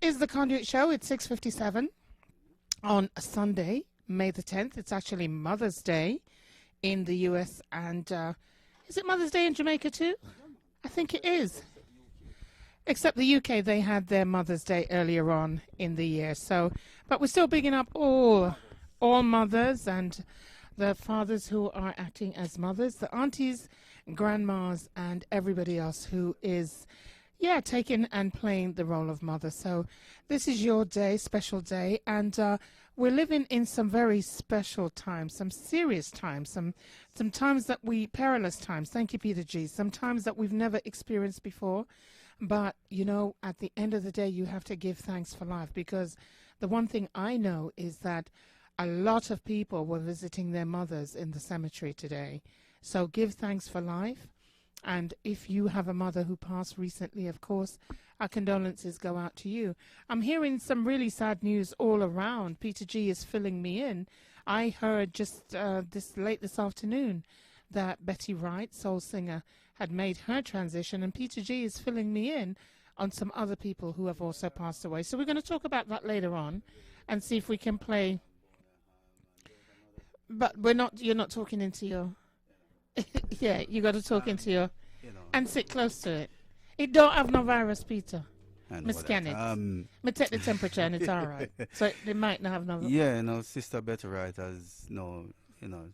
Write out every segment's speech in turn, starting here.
This is the Conduit Show. It's 6:57 on a Sunday, May the 10th. It's actually Mother's Day in the U.S. and is it Mother's Day in Jamaica too? I think it is. Except the UK, they had their Mother's Day earlier on in the year. So, but we're still bigging up all mothers and the fathers who are acting as mothers, the aunties, grandmas, and everybody else who is, taking and playing the role of mother. So this is your day, special day, and we're living in some very special times, some serious times, some times that perilous times. Thank you, Peter G. Some times that we've never experienced before. But, at the end of the day, you have to give thanks for life, because the one thing I know is that a lot of people were visiting their mothers in the cemetery today. So give thanks for life. And if you have a mother who passed recently, of course, our condolences go out to you. I'm hearing some really sad news all around. Peter G is filling me in. I heard just this afternoon that Betty Wright, soul singer, had made her transition, and Peter G is filling me in on some other people who have also passed away. So we're going to talk about that later on and see if we can play. But you're not talking into your... Yeah, you got to talk into your... and sit close to it. It don't have no virus, Peter. Me scan it. Me take the temperature and it's all right. So it might not have no... Yeah, Sister Betty Wright has,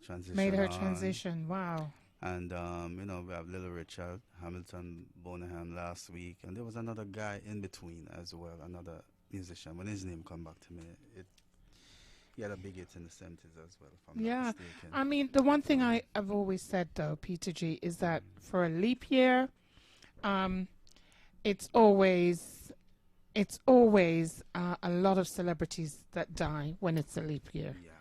transition. Made her transition, wow. And, we have Little Richard, Hamilton, Bonham last week. And there was another guy in between as well, another musician. When his name come back to me, he had a big hit in the 70s as well, if I'm not mistaken. I mean, the one thing I've always said, though, Peter G, is that for a leap year, it's always a lot of celebrities that die when it's a leap year. Yeah.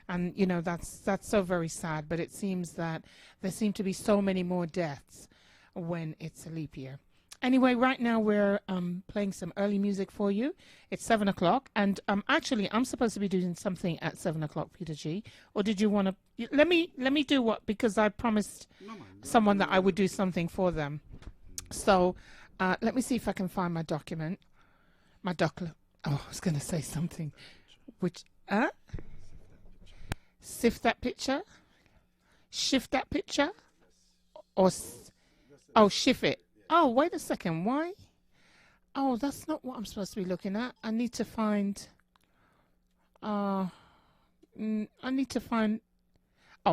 And, that's so very sad, but it seems that there seem to be so many more deaths when it's a leap year. Anyway, right now we're playing some early music for you. It's 7 o'clock, and actually I'm supposed to be doing something at 7 o'clock, Peter G. Or did you want to... Let me do what? Because I promised someone that I would do something for them. So let me see if I can find my document. Oh, I was going to say something. Which... Sift that picture? Shift that picture? Or... shift it. Oh, wait a second. Why? Oh, that's not what I'm supposed to be looking at. I need to find... Oh,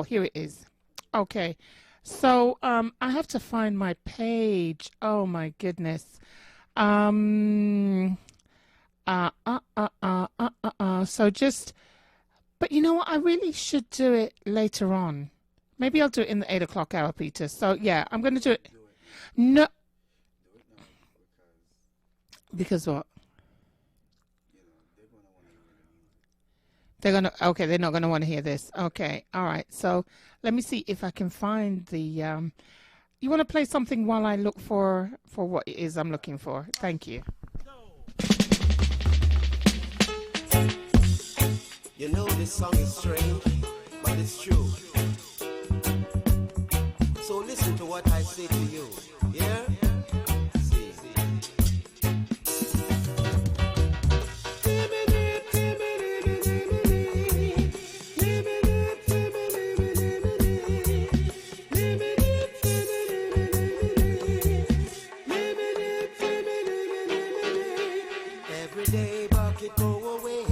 here it is. Okay. So, I have to find my page. Oh, my goodness. So just... But you know what? I really should do it later on. Maybe I'll do it in the 8 o'clock hour, Peter. So, yeah, I'm going to do it. No. Because what? They're not going to want to hear this. Okay, all right. So let me see if I can find the... you want to play something while I look for what it is I'm looking for? Thank you. You know this song is strange, but it's true. So listen to what I say to you. Yeah? See. Every day bucket go away.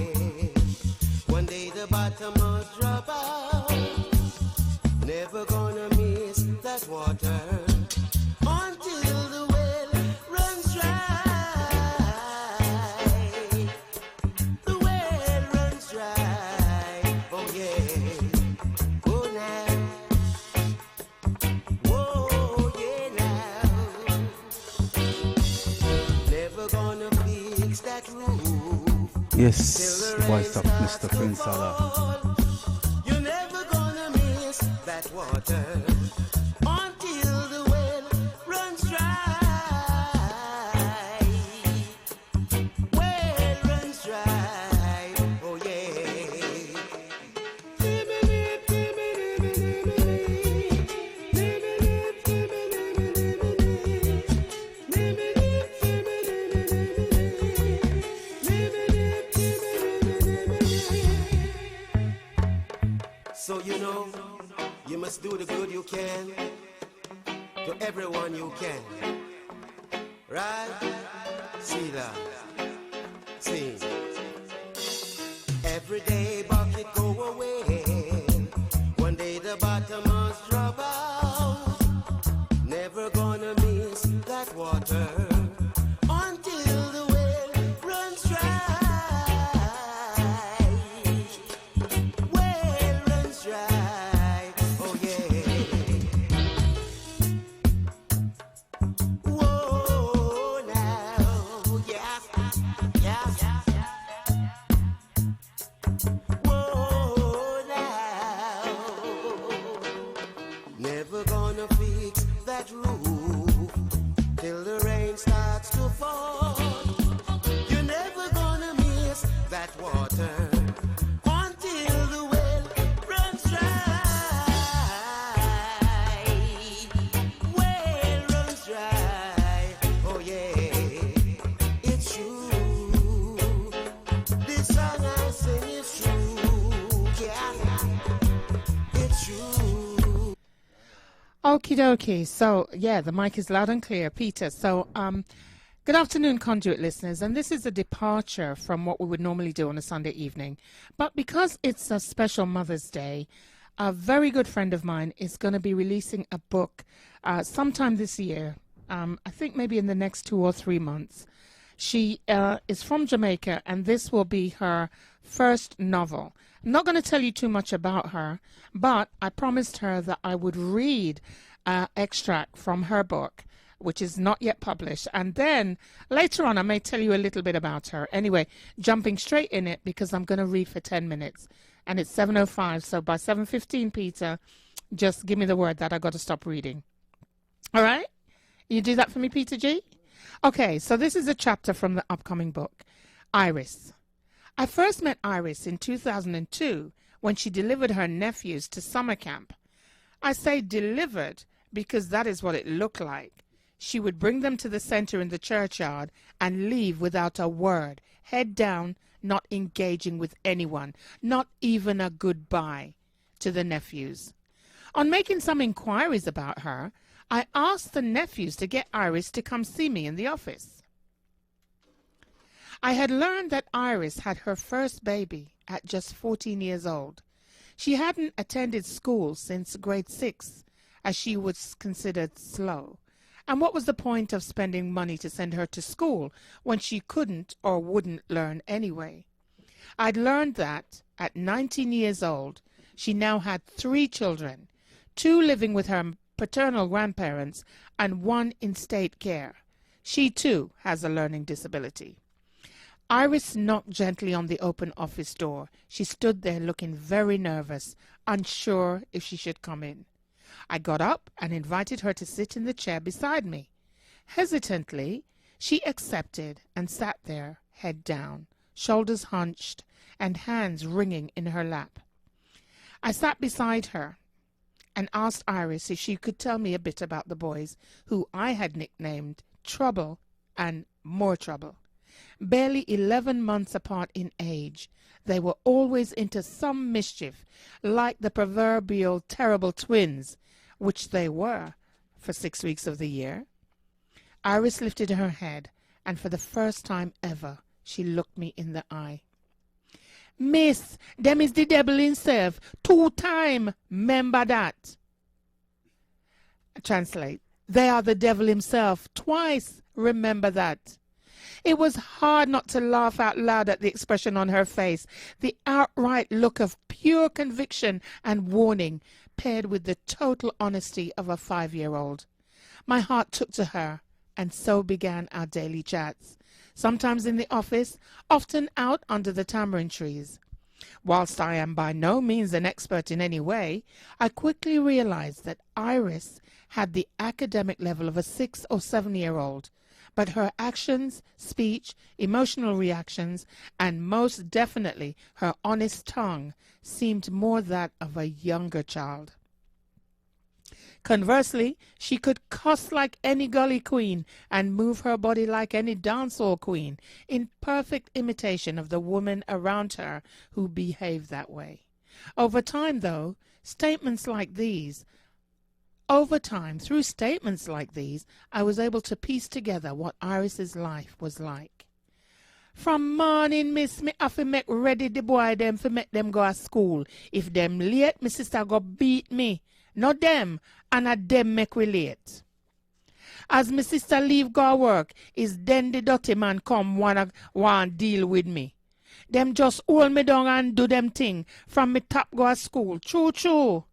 One day the bottom must drop out. Never gonna miss that water until the well runs dry. The well runs dry. Oh yeah. Oh now. Oh yeah now. Never gonna fix that roof. Yes, voice of Mr. Prince Allah. You're never gonna miss that water until the well runs dry. Well runs dry. Oh yeah. must do the good you can to everyone you can. Right? See that? Sing. Every day bucket go away. One day the bottom must drop out. Never gonna miss that water until the well runs dry. Well runs dry. Oh yeah. Whoa now. Yes. Yes. Whoa now. Never gonna fix that roof till the rain starts to fall. You're never gonna miss that water until the well runs dry. Well runs dry. Oh yeah, it's true. This song I sing is true. Yeah, it's true. Okie dokie. So, yeah, the mic is loud and clear. Peter, so good afternoon, Conduit listeners. And this is a departure from what we would normally do on a Sunday evening. But because it's a special Mother's Day, a very good friend of mine is going to be releasing a book sometime this year. I think maybe in the next 2 or 3 months. She is from Jamaica, and this will be her first novel. I'm not going to tell you too much about her, but I promised her that I would read an extract from her book, which is not yet published. And then later on, I may tell you a little bit about her. Anyway, jumping straight in it because I'm going to read for 10 minutes. And it's 7:05, so by 7:15, Peter, just give me the word that I got to stop reading. All right? You do that for me, Peter G? Okay, so this is a chapter from the upcoming book, Iris. I first met Iris in 2002 when she delivered her nephews to summer camp. I say delivered because that is what it looked like. She would bring them to the center in the churchyard and leave without a word, head down, not engaging with anyone, not even a goodbye to the nephews. On making some inquiries about her, I asked the nephews to get Iris to come see me in the office. I had learned that Iris had her first baby at just 14 years old. She hadn't attended school since grade 6, as she was considered slow. And what was the point of spending money to send her to school when she couldn't or wouldn't learn anyway? I'd learned that at 19 years old, she now had 3 children, 2 living with her paternal grandparents and 1 in state care. She too has a learning disability. Iris knocked gently on the open office door. She stood there looking very nervous, unsure if she should come in. I got up and invited her to sit in the chair beside me. Hesitantly, she accepted and sat there, head down, shoulders hunched, and hands wringing in her lap. I sat beside her and asked Iris if she could tell me a bit about the boys, who I had nicknamed Trouble and More Trouble. Barely 11 months apart in age, they were always into some mischief, like the proverbial terrible twins, which they were for 6 weeks of the year. Iris lifted her head, and for the first time ever, she looked me in the eye. "Miss, them is the devil himself, 2 times, 'member that." Translate. They are the devil himself, twice, remember that. It was hard not to laugh out loud at the expression on her face, the outright look of pure conviction and warning, paired with the total honesty of a 5-year-old. My heart took to her, and so began our daily chats, sometimes in the office, often out under the tamarind trees. Whilst I am by no means an expert in any way, I quickly realized that Iris had the academic level of a 6 or 7-year-old, but her actions, speech, emotional reactions, and most definitely her honest tongue seemed more that of a younger child. Conversely, she could cuss like any gully queen and move her body like any dancehall queen, in perfect imitation of the women around her who behaved that way. Over time, though, Statements like these, over time, through statements like these, I was able to piece together what Iris's life was like. From morning, miss, me have to make ready the boy them for make them go to school. If them late, my sister go beat me. Not them, and a them make we late. As my sister leave go work, is then the dirty man come want deal with me. Them just hold me down and do them thing from me top go to school. True.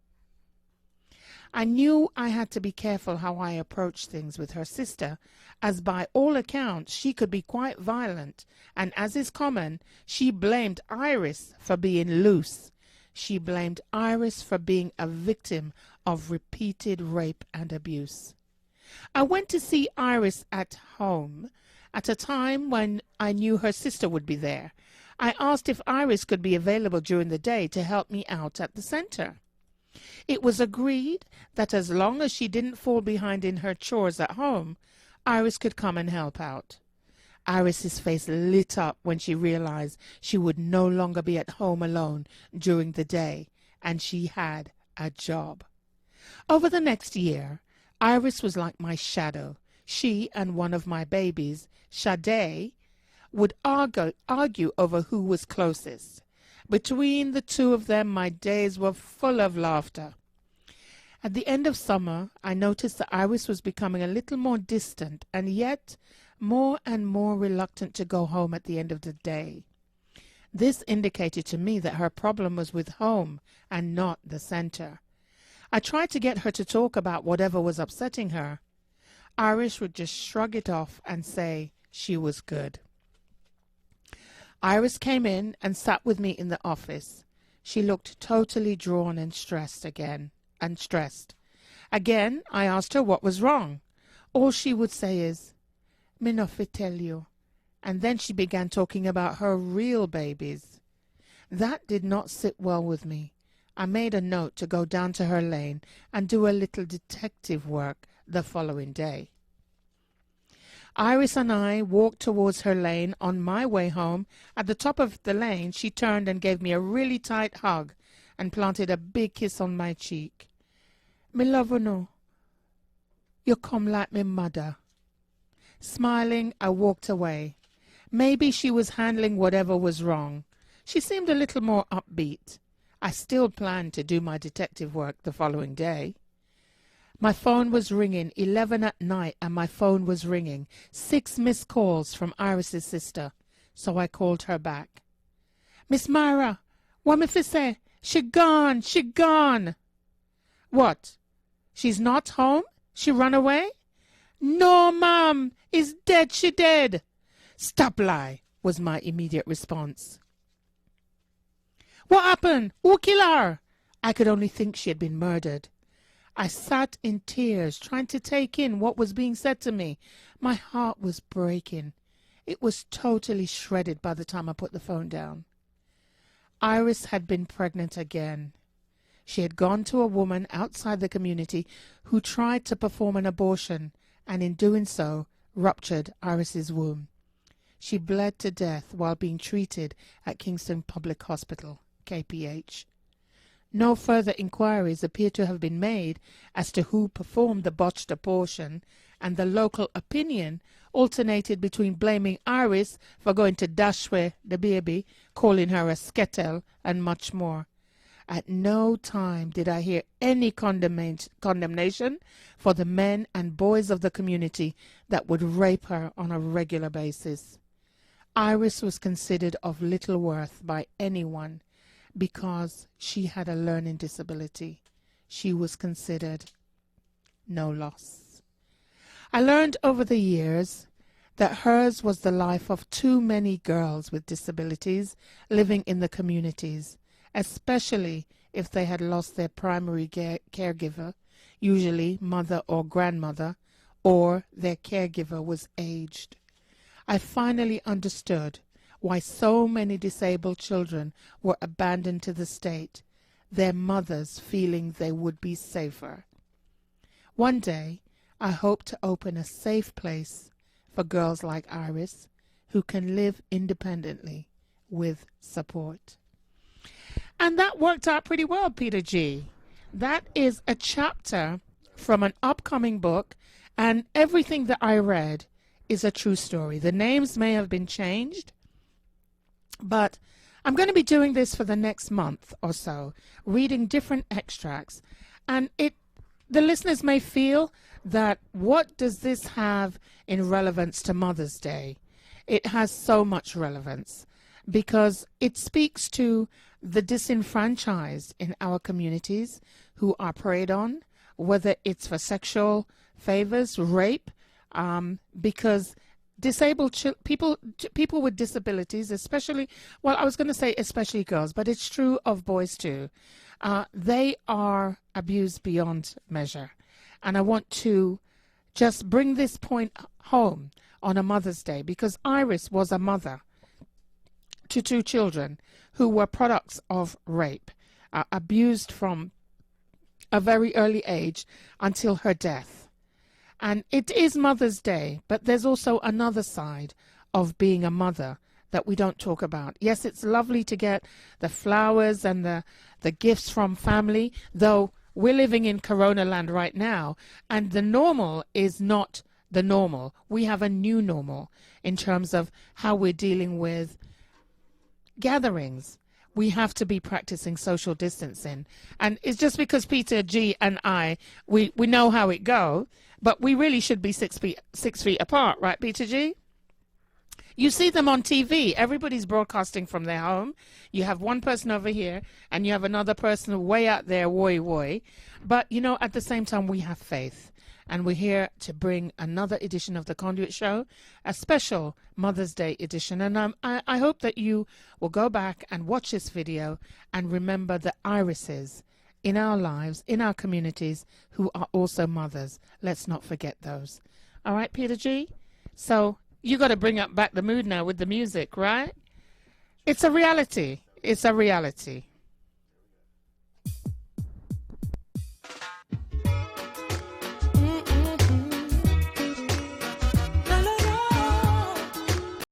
I knew I had to be careful how I approached things with her sister, as by all accounts she could be quite violent, and as is common, she blamed Iris for being loose. She blamed Iris for being a victim of repeated rape and abuse. I went to see Iris at home at a time when I knew her sister would be there. I asked if Iris could be available during the day to help me out at the center. It was agreed that as long as she didn't fall behind in her chores at home, Iris could come and help out. Iris's face lit up when she realized she would no longer be at home alone during the day, and she had a job. Over the next year, Iris was like my shadow. She and one of my babies, Sade, would argue over who was closest. Between the two of them, my days were full of laughter. At the end of summer, I noticed that Iris was becoming a little more distant and yet more and more reluctant to go home at the end of the day. This indicated to me that her problem was with home and not the center. I tried to get her to talk about whatever was upsetting her. Iris would just shrug it off and say she was good. Iris came in and sat with me in the office. She looked totally drawn and stressed. Again, I asked her what was wrong. All she would say is, "Me no fit tell you." And then she began talking about her real babies. That did not sit well with me. I made a note to go down to her lane and do a little detective work the following day. Iris and I walked towards her lane. On my way home, at the top of the lane, she turned and gave me a really tight hug and planted a big kiss on my cheek. "Me love you no. You come like me mother." Smiling, I walked away. Maybe she was handling whatever was wrong. She seemed a little more upbeat. I still planned to do my detective work the following day. My phone was ringing, 11 at night, and my phone was ringing. 6 missed calls from Iris's sister, so I called her back. "Miss Moira, what me fi say? She gone. "What? She's not home? She run away?" "No, ma'am, is dead, she dead." "Stop lie," was my immediate response. "What happened? Who kill her?" I could only think she had been murdered. I sat in tears, trying to take in what was being said to me. My heart was breaking. It was totally shredded by the time I put the phone down. Iris had been pregnant again. She had gone to a woman outside the community who tried to perform an abortion, and in doing so, ruptured Iris's womb. She bled to death while being treated at Kingston Public Hospital, KPH. No further inquiries appear to have been made as to who performed the botched abortion, and the local opinion alternated between blaming Iris for going to dash away the baby, calling her a skettle, and much more. At no time did I hear any condemnation for the men and boys of the community that would rape her on a regular basis. Iris was considered of little worth by anyone because she had a learning disability. She was considered no loss. I learned over the years that hers was the life of too many girls with disabilities living in the communities, especially if they had lost their primary caregiver, usually mother or grandmother, or their caregiver was aged. I finally understood why so many disabled children were abandoned to the state, their mothers feeling they would be safer. One day, I hope to open a safe place for girls like Iris who can live independently with support. And that worked out pretty well, Peter G. That is a chapter from an upcoming book, and everything that I read is a true story. The names may have been changed, but I'm going to be doing this for the next month or so, reading different extracts, and the listeners may feel that what does this have in relevance to Mother's Day? It has so much relevance because it speaks to the disenfranchised in our communities who are preyed on, whether it's for sexual favors, rape, because disabled people with disabilities, especially, well, I was going to say especially girls, but it's true of boys too. They are abused beyond measure. And I want to just bring this point home on a Mother's Day because Iris was a mother to 2 children who were products of rape, abused from a very early age until her death. And it is Mother's Day, but there's also another side of being a mother that we don't talk about. Yes, it's lovely to get the flowers and the gifts from family, though we're living in Corona land right now, and the normal is not the normal. We have a new normal in terms of how we're dealing with gatherings. We have to be practicing social distancing. And it's just because Peter G and I, we know how it go, but we really should be 6 feet apart, right, Peter G? You see them on TV. Everybody's broadcasting from their home. You have one person over here, and you have another person way out there, woy. But, you know, at the same time, we have faith. And we're here to bring another edition of the Conduit Show, a special Mother's Day edition. And I hope that you will go back and watch this video and remember the irises in our lives, in our communities, who are also mothers. Let's not forget those. All right, Peter G? So you got to bring back the mood now with the music, right? It's a reality. It's a reality.